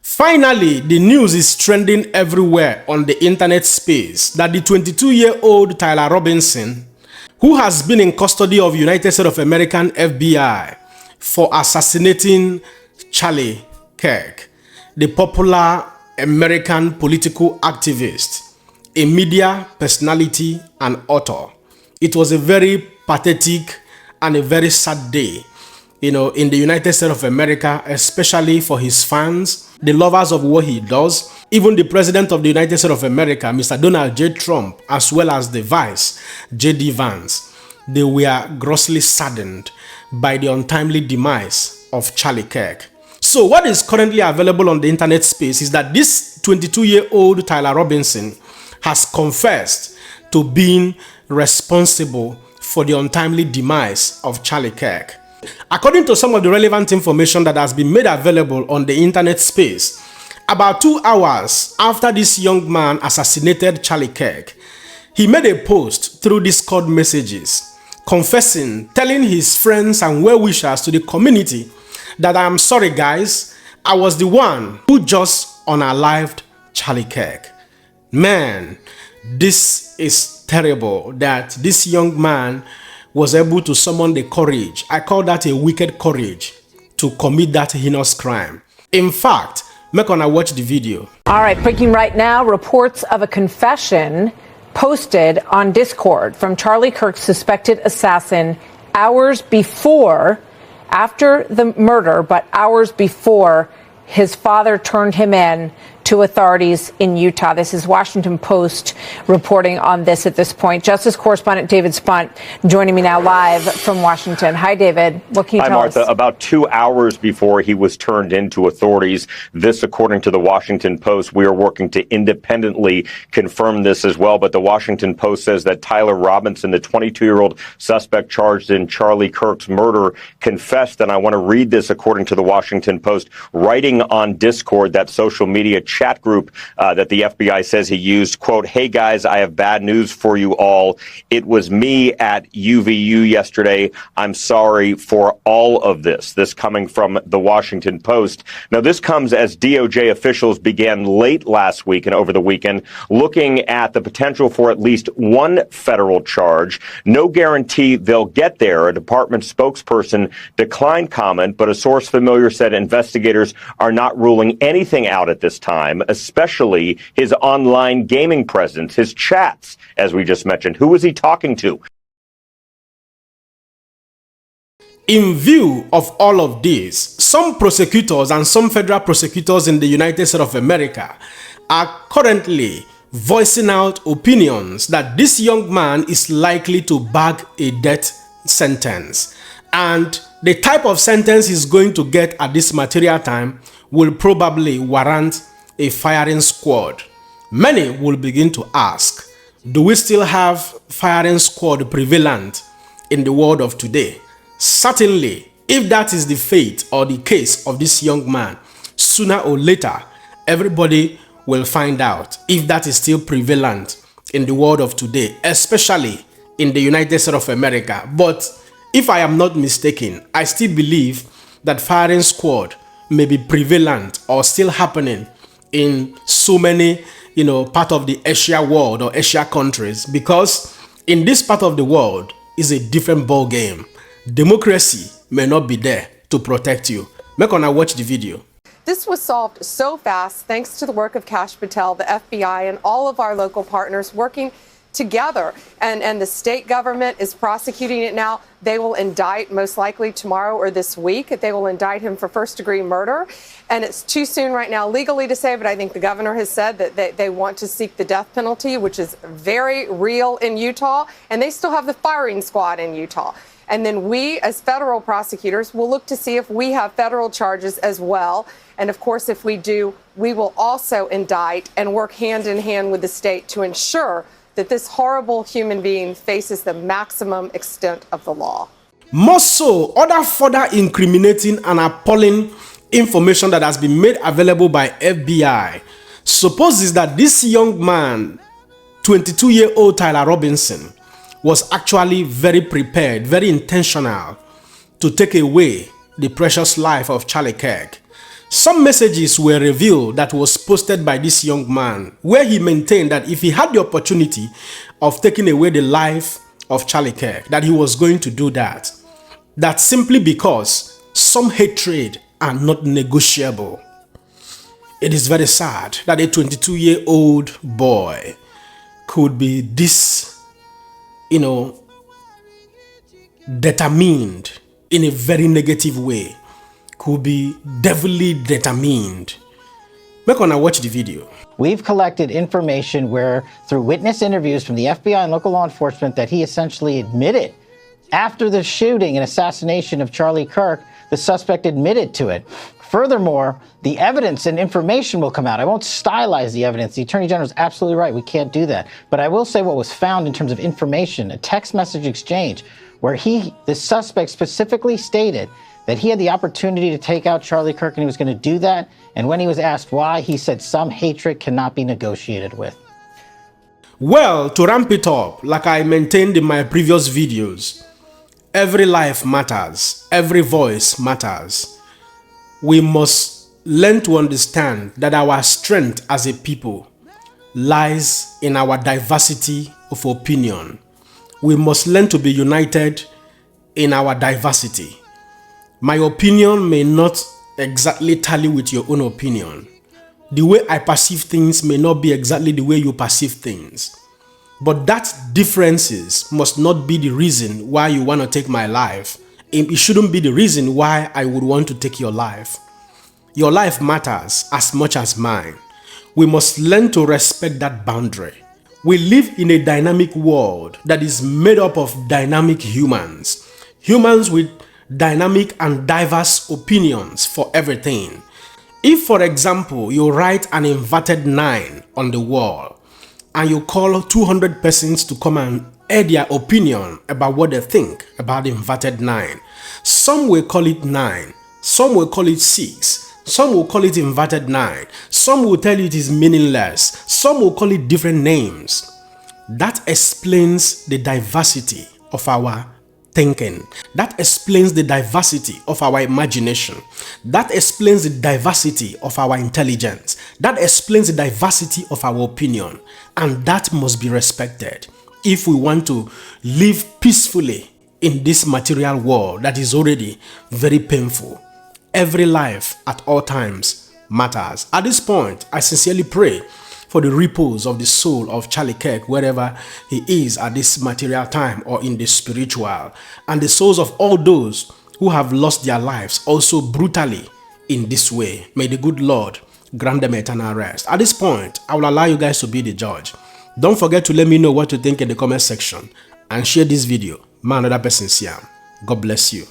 Finally, the news is trending everywhere on the internet space that the 22-year-old Tyler Robinson, who has been in custody of United States of America FBI for assassinating Charlie Kirk, the popular American political activist, a media personality and author. It was a very pathetic and a very sad day, in the United States of America, especially for his fans, the lovers of what he does. Even the President of the United States of America, Mr. Donald J. Trump, as well as the Vice, J.D. Vance, they were grossly saddened by the untimely demise of Charlie Kirk. So what is currently available on the internet space is that this 22-year-old Tyler Robinson has confessed to being responsible for the untimely demise of Charlie Kirk. According to some of the relevant information that has been made available on the internet space, about 2 hours after this young man assassinated Charlie Kirk, he made a post through Discord messages, confessing, telling his friends and well-wishers to the community that "I am sorry guys, I was the one who just unalived Charlie Kirk." Man, this is terrible that this young man was able to summon the courage. I call that a wicked courage to commit that heinous crime. In fact, make on watch the video. All right, breaking right now, reports of a confession posted on Discord from Charlie Kirk's suspected assassin hours before, after the murder, but hours before his father turned him in to authorities in Utah. This is Washington Post reporting on this at this point. Justice correspondent David Spunt joining me now live from Washington. Hi, David. What can you tell us? Hi, Martha. About 2 hours before he was turned into authorities, this according to the Washington Post. We are working to independently confirm this as well, but the Washington Post says that Tyler Robinson, the 22-year-old suspect charged in Charlie Kirk's murder, confessed, and I want to read this according to the Washington Post, writing on Discord, that social media chat group that the FBI says he used, quote, "Hey guys, I have bad news for you all. It was me at UVU yesterday. I'm sorry for all of this." This coming from the Washington Post. Now, this comes as DOJ officials began late last week and over the weekend looking at the potential for at least one federal charge. No guarantee they'll get there. A department spokesperson declined comment, but a source familiar said investigators are not ruling anything out at this time, especially his online gaming presence, his chats, as we just mentioned. Who was he talking to? In view of all of this, some prosecutors and some federal prosecutors in the United States of America are currently voicing out opinions that this young man is likely to bag a death sentence. And the type of sentence he's going to get at this material time will probably warrant a firing squad. Many will begin to ask, do we still have firing squad prevalent in the world of today? Certainly, if that is the fate or the case of this young man, sooner or later, everybody will find out if that is still prevalent in the world of today, especially in the United States of America. But if I am not mistaken, I still believe that firing squad may be prevalent or still happening in so many, part of the Asia world or Asia countries, because in this part of the world is a different ball game. Democracy may not be there to protect you. Make on watch the video. This was solved so fast thanks to the work of Kash Patel, the FBI, and all of our local partners working together. And the state government is prosecuting it now. They will indict most likely tomorrow or this week. They will indict him for first-degree murder. And it's too soon right now legally to say, but I think the governor has said that they want to seek the death penalty, which is very real in Utah. And they still have the firing squad in Utah. And then we, as federal prosecutors, will look to see if we have federal charges as well. And of course, if we do, we will also indict and work hand in hand with the state to ensure that this horrible human being faces the maximum extent of the law. More so, other further incriminating and appalling information that has been made available by FBI supposes that this young man, 22-year-old Tyler Robinson, was actually very prepared, very intentional to take away the precious life of Charlie Kirk. Some messages were revealed that was posted by this young man, where he maintained that if he had the opportunity of taking away the life of Charlie Kirk, that he was going to do that. That simply because some hatred are not negotiable. It is very sad that a 22-year-old boy could be this, determined in a very negative way, could be devilly determined. We're gonna watch the video. We've collected information where, through witness interviews from the FBI and local law enforcement, that he essentially admitted after the shooting and assassination of Charlie Kirk, the suspect admitted to it. Furthermore, the evidence and information will come out. I won't stylize the evidence. The Attorney General is absolutely right. We can't do that. But I will say what was found in terms of information, a text message exchange where the suspect specifically stated that he had the opportunity to take out Charlie Kirk and he was going to do that. And when he was asked why, he said some hatred cannot be negotiated with. Well, to ramp it up, like I maintained in my previous videos, every life matters. Every voice matters. We must learn to understand that our strength as a people lies in our diversity of opinion. We must learn to be united in our diversity. My opinion may not exactly tally with your own opinion. The way I perceive things may not be exactly the way you perceive things. But that differences must not be the reason why you want to take my life. It shouldn't be the reason why I would want to take your life. Your life matters as much as mine. We must learn to respect that boundary. We live in a dynamic world that is made up of dynamic humans. Humans with dynamic and diverse opinions for everything. If, for example, you write an inverted 9 on the wall and you call 200 persons to come and air their opinion about what they think about the inverted 9, some will call it 9, some will call it 6, some will call it inverted 9, some will tell you it is meaningless, some will call it different names. That explains the diversity of our thinking. That explains the diversity of our imagination. That explains the diversity of our intelligence. That explains the diversity of our opinion. And that must be respected if we want to live peacefully in this material world that is already very painful. Every life at all times matters. At this point, I sincerely pray for the repose of the soul of Charlie Kirk, wherever he is at this material time or in the spiritual, and the souls of all those who have lost their lives also brutally in this way. May the good Lord grant them eternal rest. At this point, I will allow you guys to be the judge. Don't forget to let me know what you think in the comment section and share this video. Man, another person, Siam. God bless you.